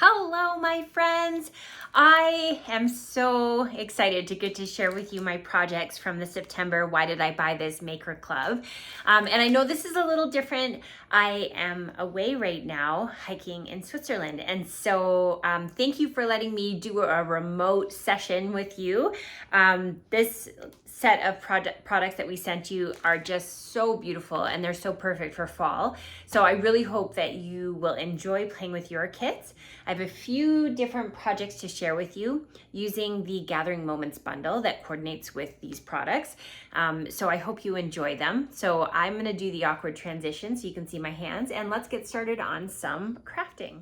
Hello, my friends. I am so excited to get to share with you my projects from the September Why Did I Buy This Maker Club. And I know this is a little different. I am away right now hiking in Switzerland. And so thank you for letting me do a remote session with you. This set of products that we sent you are just so beautiful and they're so perfect for fall. So I really hope that you will enjoy playing with your kits. I have a few different projects to share with you using the Gathering Moments bundle that coordinates with these products. So I hope you enjoy them. So I'm going to do the awkward transition so you can see my hands, and let's get started on some crafting.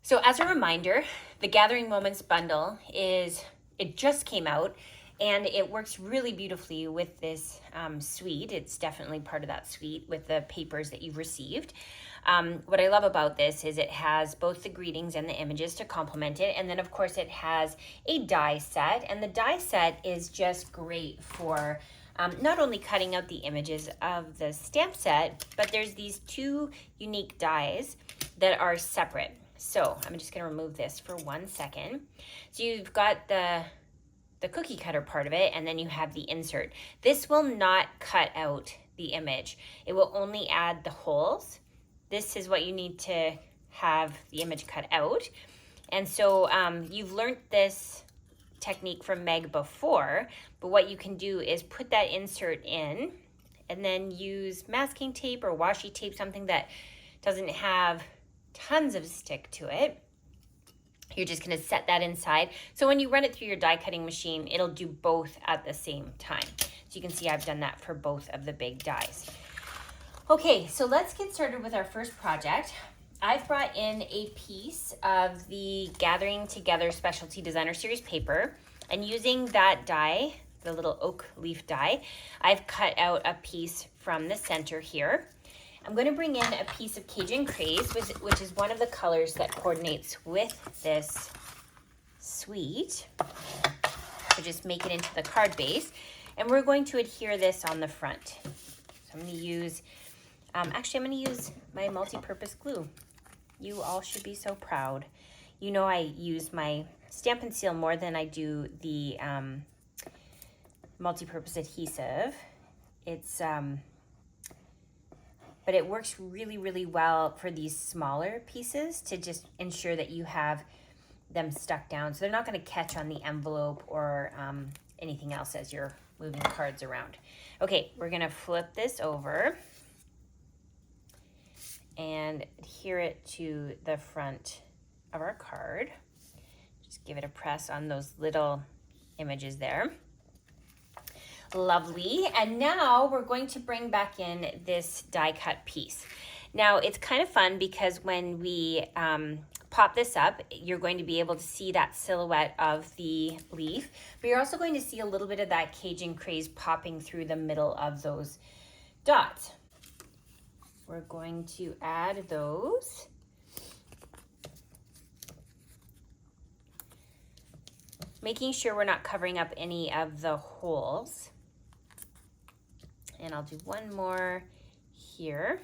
So as a reminder, the Gathering Moments bundle it just came out, and it works really beautifully with this suite. It's definitely part of that suite with the papers that you've received. What I love about this is it has both the greetings and the images to complement it. And then of course it has a die set, and the die set is just great for not only cutting out the images of the stamp set, but there's these two unique dies that are separate. So I'm just gonna remove this for 1 second. So you've got the cookie cutter part of it, and then you have the insert. This will not cut out the image. It will only add the holes. This is what you need to have the image cut out. And so you've learned this technique from Meg before, but what you can do is put that insert in and then use masking tape or washi tape, something that doesn't have tons of stick to it. You're just going to set that inside. So when you run it through your die cutting machine, it'll do both at the same time. So you can see I've done that for both of the big dies. Okay, so let's get started with our first project. I've brought in a piece of the Gathering Together Specialty Designer Series paper, and using that die, the little oak leaf die, I've cut out a piece from the center here. I'm going to bring in a piece of Cajun Craze, which is one of the colors that coordinates with this suite. So just make it into the card base. And we're going to adhere this on the front. So I'm going to use, I'm going to use my multi-purpose glue. You all should be so proud. You know I use my Stampin' Seal more than I do the multi-purpose adhesive. But it works really, really well for these smaller pieces to just ensure that you have them stuck down. So they're not going to catch on the envelope or anything else as you're moving cards around. Okay, we're going to flip this over and adhere it to the front of our card. Just give it a press on those little images there. Lovely. And now we're going to bring back in this die cut piece. Now it's kind of fun because when we pop this up, you're going to be able to see that silhouette of the leaf, but you're also going to see a little bit of that Cajun Craze popping through the middle of those dots. We're going to add those. Making sure we're not covering up any of the holes. And I'll do one more here.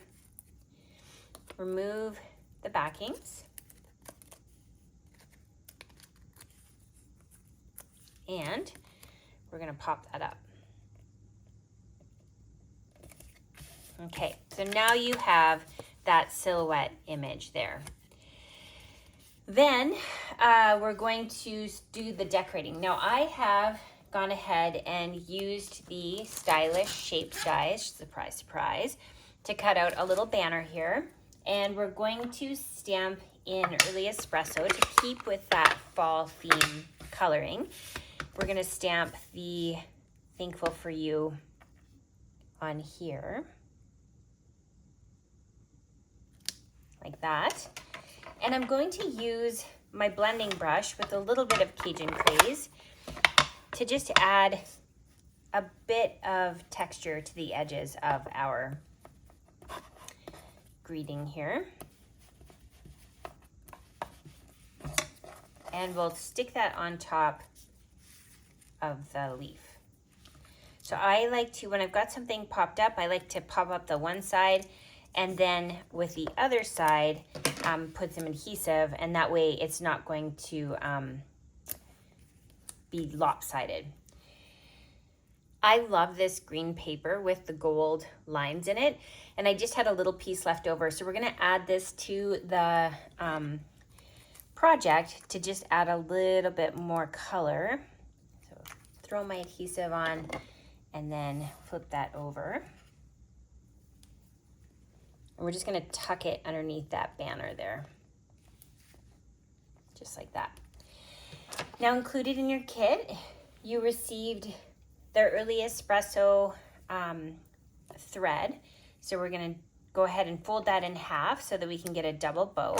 Remove the backings. And we're going to pop that up. Okay, so now you have that silhouette image there. Then we're going to do the decorating. Now I have gone ahead and used the Stylish Shapes dies, surprise, surprise, to cut out a little banner here. And we're going to stamp in Early Espresso to keep with that fall theme coloring. We're going to stamp the Thankful for You on here, like that. And I'm going to use my blending brush with a little bit of Cajun Craze to just add a bit of texture to the edges of our greeting here. And we'll stick that on top of the leaf. So I like to, when I've got something popped up, I like to pop up the one side, and then with the other side, put some adhesive, and that way it's not going to be lopsided. I love this green paper with the gold lines in it, and I just had a little piece left over. So we're gonna add this to the project to just add a little bit more color. So throw my adhesive on and then flip that over. And we're just gonna tuck it underneath that banner there. Just like that. Now included in your kit, you received the Early Espresso thread. So we're gonna go ahead and fold that in half so that we can get a double bow.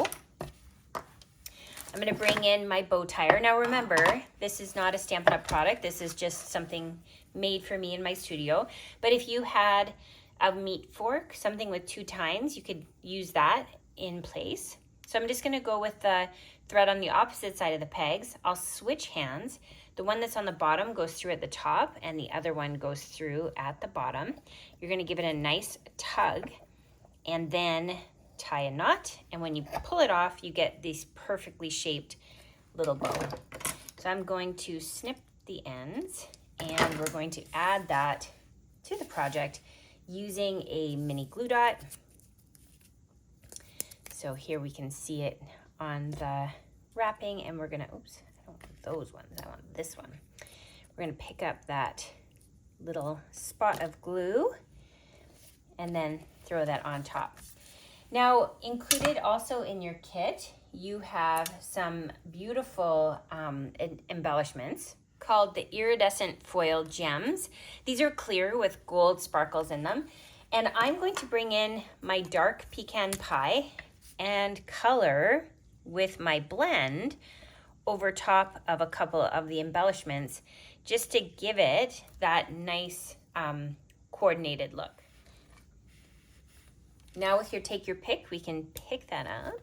I'm gonna bring in my bow tire. Now remember, this is not a Stampin' Up! Product. This is just something made for me in my studio. But if you had a meat fork, something with 2 tines, you could use that in place. So I'm just gonna go with the thread on the opposite side of the pegs. I'll switch hands. The one that's on the bottom goes through at the top and the other one goes through at the bottom. You're gonna give it a nice tug and then tie a knot. And when you pull it off, you get this perfectly shaped little bow. So I'm going to snip the ends and we're going to add that to the project using a mini glue dot. So here we can see it on the wrapping, and we're gonna, oops, I don't want those ones, I want this one. We're gonna pick up that little spot of glue and then throw that on top. Now, included also in your kit, you have some beautiful embellishments called the Iridescent Foil Gems. These are clear with gold sparkles in them. And I'm going to bring in my dark pecan pie and color with my blend over top of a couple of the embellishments just to give it that nice coordinated look. Now with your take your pick, we can pick that up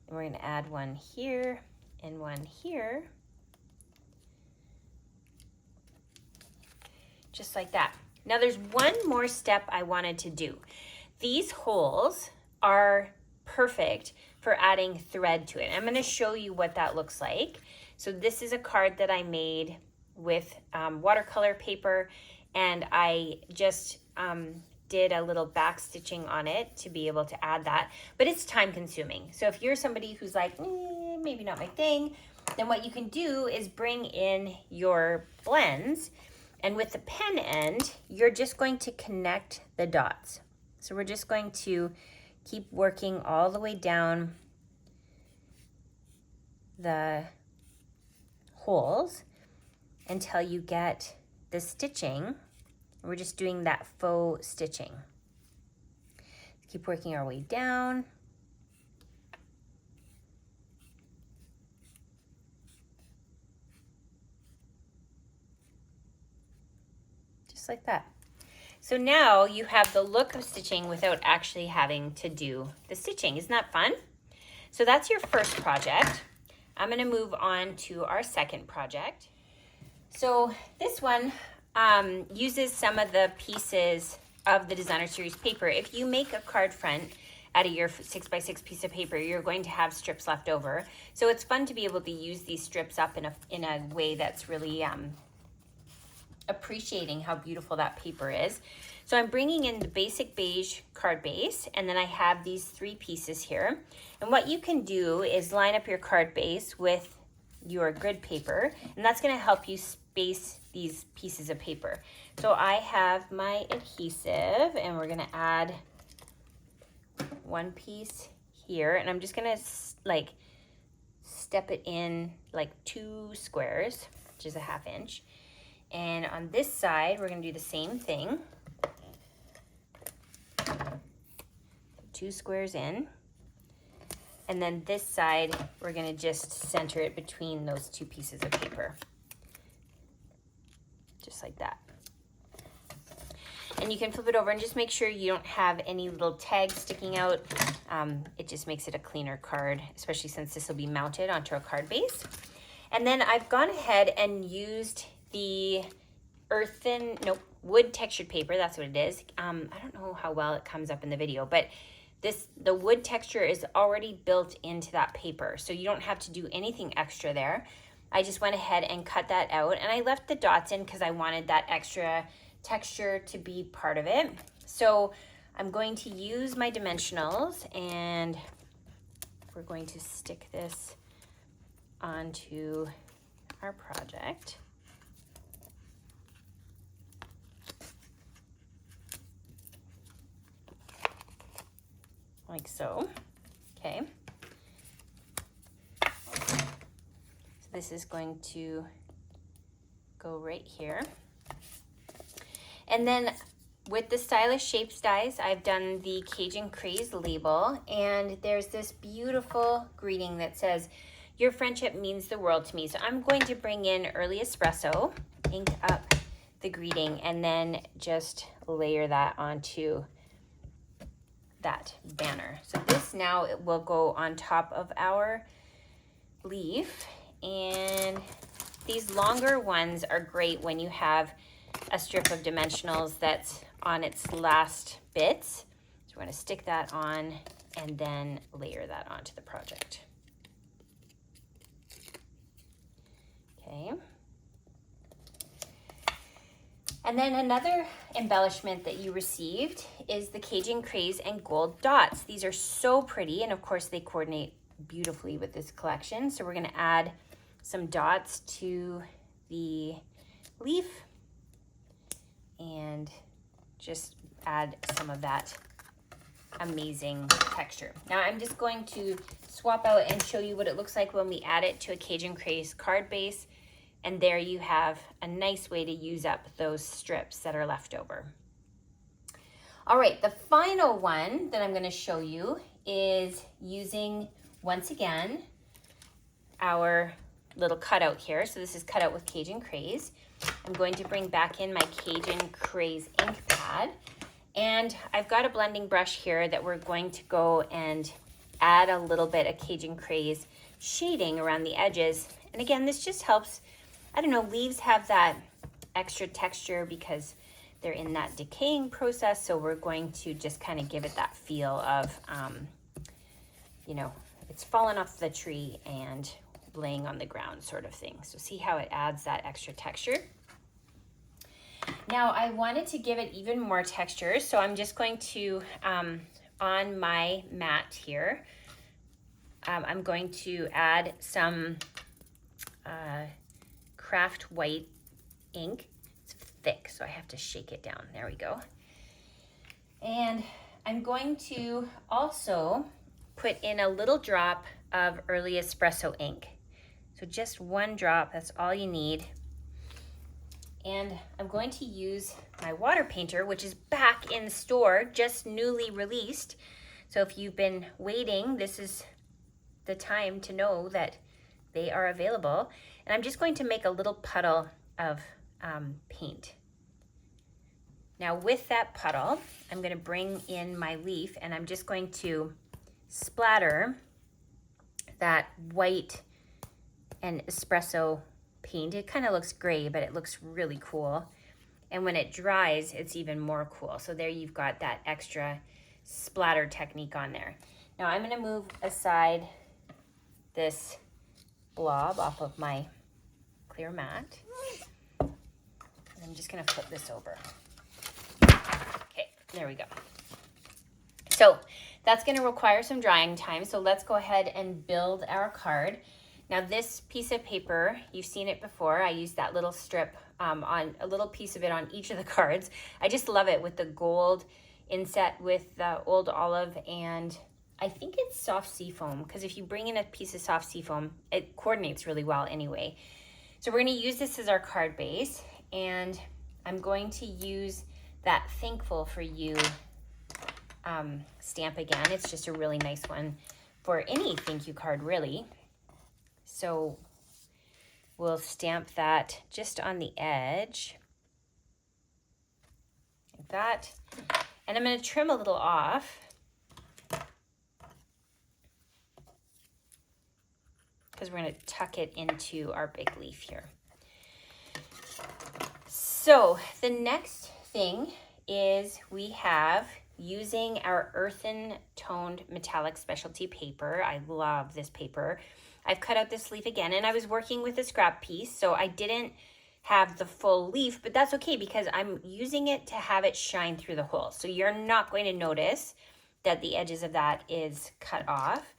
and we're gonna add one here and one here. Just like that. Now there's one more step I wanted to do. These holes are perfect for adding thread to it. I'm gonna show you what that looks like. So this is a card that I made with watercolor paper, and I just did a little back stitching on it to be able to add that, but it's time consuming. So if you're somebody who's like, maybe not my thing, then what you can do is bring in your blends, and with the pen end, you're just going to connect the dots. So we're just going to keep working all the way down the holes until you get the stitching. We're just doing that faux stitching. Keep working our way down. Just like that. So now you have the look of stitching without actually having to do the stitching. Isn't that fun? So that's your first project. I'm gonna move on to our second project. So this one uses some of the pieces of the Designer Series paper. If you make a card front out of your 6x6 piece of paper, you're going to have strips left over. So it's fun to be able to use these strips up in a way that's really appreciating how beautiful that paper is. So I'm bringing in the basic beige card base, and then I have these 3 pieces here. And what you can do is line up your card base with your grid paper, and that's gonna help you space these pieces of paper. So I have my adhesive, and we're gonna add 1 piece here, and I'm just gonna like step it in like 2 squares, which is a 1/2 inch. And on this side, we're gonna do the same thing. 2 squares in. And then this side, we're gonna just center it between those 2 pieces of paper. Just like that. And you can flip it over and just make sure you don't have any little tags sticking out. It just makes it a cleaner card, especially since this will be mounted onto a card base. And then I've gone ahead and used the wood textured paper, that's what it is. I don't know how well it comes up in the video, but the wood texture is already built into that paper, so you don't have to do anything extra there. I just went ahead and cut that out, and I left the dots in because I wanted that extra texture to be part of it. So I'm going to use my dimensionals, and we're going to stick this onto our project. Like so. Okay. So this is going to go right here. And then with the Stylish Shapes dies, I've done the Cajun Craze label, and there's this beautiful greeting that says, "Your friendship means the world to me." So I'm going to bring in Early Espresso, ink up the greeting, and then just layer that onto that banner. So this now it will go on top of our leaf, and these longer ones are great when you have a strip of dimensionals that's on its last bits. So we're going to stick that on and then layer that onto the project. Okay. And then another embellishment that you received is the Cajun Craze and gold dots. These are so pretty, and of course they coordinate beautifully with this collection. So we're going to add some dots to the leaf and just add some of that amazing texture. Now I'm just going to swap out and show you what it looks like when we add it to a Cajun Craze card base. And there you have a nice way to use up those strips that are left over. All right, the final one that I'm going to show you is using, once again, our little cutout here. So this is cut out with Cajun Craze. I'm going to bring back in my Cajun Craze ink pad. And I've got a blending brush here that we're going to go and add a little bit of Cajun Craze shading around the edges. And again, this just helps, I don't know, leaves have that extra texture because they're in that decaying process. So we're going to just kind of give it that feel of, you know, it's fallen off the tree and laying on the ground sort of thing. So see how it adds that extra texture. Now I wanted to give it even more texture. So I'm just going to, on my mat here, I'm going to add some Craft White ink. It's thick, so I have to shake it down. There we go. And I'm going to also put in a little drop of Early Espresso ink. So just one drop, that's all you need. And I'm going to use my water painter, which is back in store, just newly released. So if you've been waiting, this is the time to know that they are available. And I'm just going to make a little puddle of paint. Now with that puddle, I'm going to bring in my leaf, and I'm just going to splatter that white and espresso paint. It kind of looks gray, but it looks really cool. And when it dries, it's even more cool. So there you've got that extra splatter technique on there. Now I'm going to move aside this blob off of my clear mat. I'm just going to flip this over. Okay, there we go. So that's going to require some drying time. So let's go ahead and build our card. Now this piece of paper, you've seen it before. I used that little strip on a little piece of it on each of the cards. I just love it with the gold inset with the old olive, and I think it's soft seafoam, because if you bring in a piece of soft seafoam, it coordinates really well anyway. So we're going to use this as our card base, and I'm going to use that Thankful for You stamp again. It's just a really nice one for any thank you card, really. So we'll stamp that just on the edge, like that. And I'm going to trim a little off, because we're going to tuck it into our big leaf here. So the next thing is we have using our earthen toned metallic specialty paper. I love this paper. I've cut out this leaf again, and I was working with a scrap piece, so I didn't have the full leaf, but that's okay because I'm using it to have it shine through the hole. So you're not going to notice that the edges of that is cut off.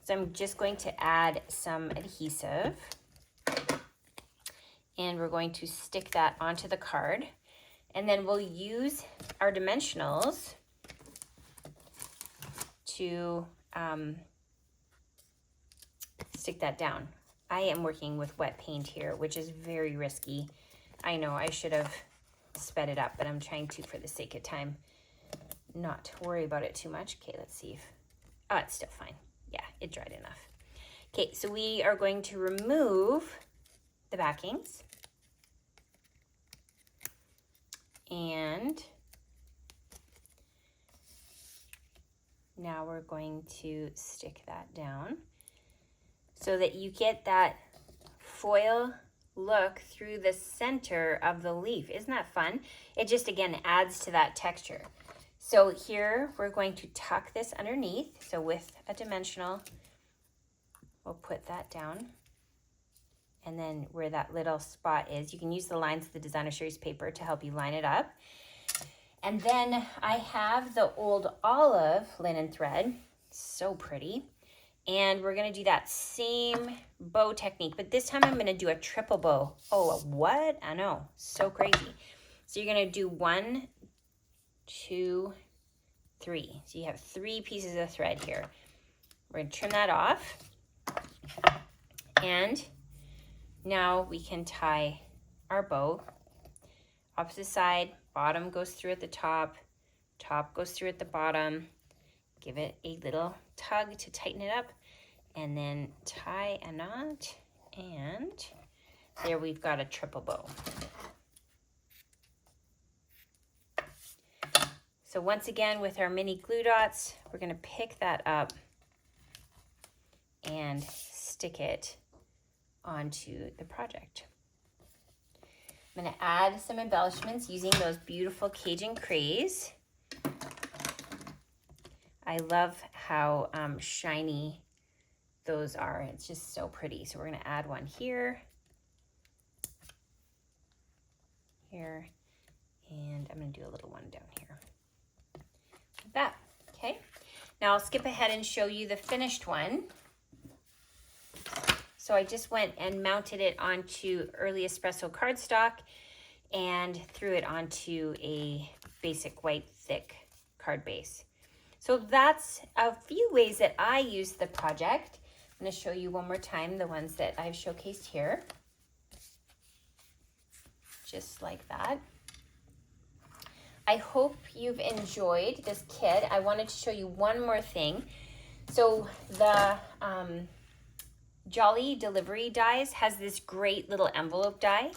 So I'm just going to add some adhesive, and we're going to stick that onto the card. And then we'll use our dimensionals to stick that down. I am working with wet paint here, which is very risky. I know I should have sped it up, but I'm trying to, for the sake of time, not to worry about it too much. Okay, let's see if, oh, it's still fine. Yeah, it dried enough. Okay, so we are going to remove the backings. And now we're going to stick that down so that you get that foil look through the center of the leaf. Isn't that fun? It just, again, adds to that texture. So here we're going to tuck this underneath. So with a dimensional, we'll put that down. And then where that little spot is, you can use the lines of the Designer Series paper to help you line it up. And then I have the old olive linen thread, so pretty. And we're gonna do that same bow technique, but this time I'm gonna do a triple bow. Oh, what? I know, so crazy. So you're gonna do 1, 2, 3. So you have 3 pieces of thread here. We're gonna trim that off. And now we can tie our bow. Opposite side, bottom goes through at the top, top goes through at the bottom. Give it a little tug to tighten it up, and then tie a knot, and there we've got a triple bow. So once again, with our mini glue dots, we're gonna pick that up and stick it onto the project. I'm gonna add some embellishments using those beautiful Cajun crays. I love how shiny those are. It's just so pretty. So we're gonna add one here, here, and I'm gonna do a little one down here. Like that, okay? Now I'll skip ahead and show you the finished one. So I just went and mounted it onto Early Espresso cardstock and threw it onto a basic white thick card base. So that's a few ways that I use the project. I'm going to show you one more time the ones that I've showcased here. Just like that. I hope you've enjoyed this kit. I wanted to show you one more thing. So the Jolly Delivery Dies has this great little envelope die.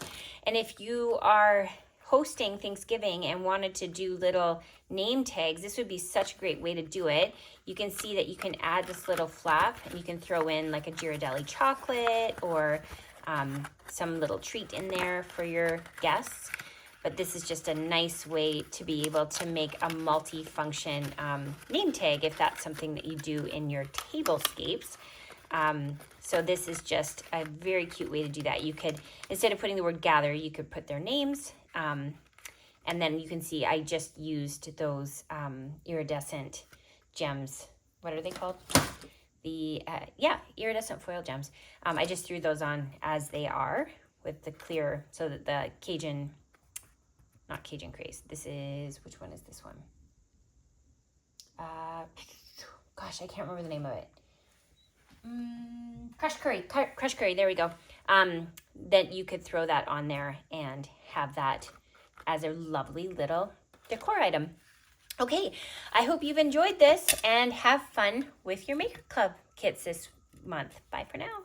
And if you are hosting Thanksgiving and wanted to do little name tags, this would be such a great way to do it. You can see that you can add this little flap, and you can throw in like a Ghirardelli chocolate or some little treat in there for your guests. But this is just a nice way to be able to make a multi-function name tag if that's something that you do in your tablescapes. So this is just a very cute way to do that. You could, instead of putting the word gather, you could put their names. And then you can see I just used those iridescent gems. What are they called? The, iridescent foil gems. I just threw those on as they are with the clear, so that the Cajun, not Cajun craze. This is, which one is this one? Gosh, I can't remember the name of it. Crushed curry, there we go. Then you could throw that on there and have that as a lovely little decor item. Okay, I hope you've enjoyed this and have fun with your Maker Club kits this month. Bye for now.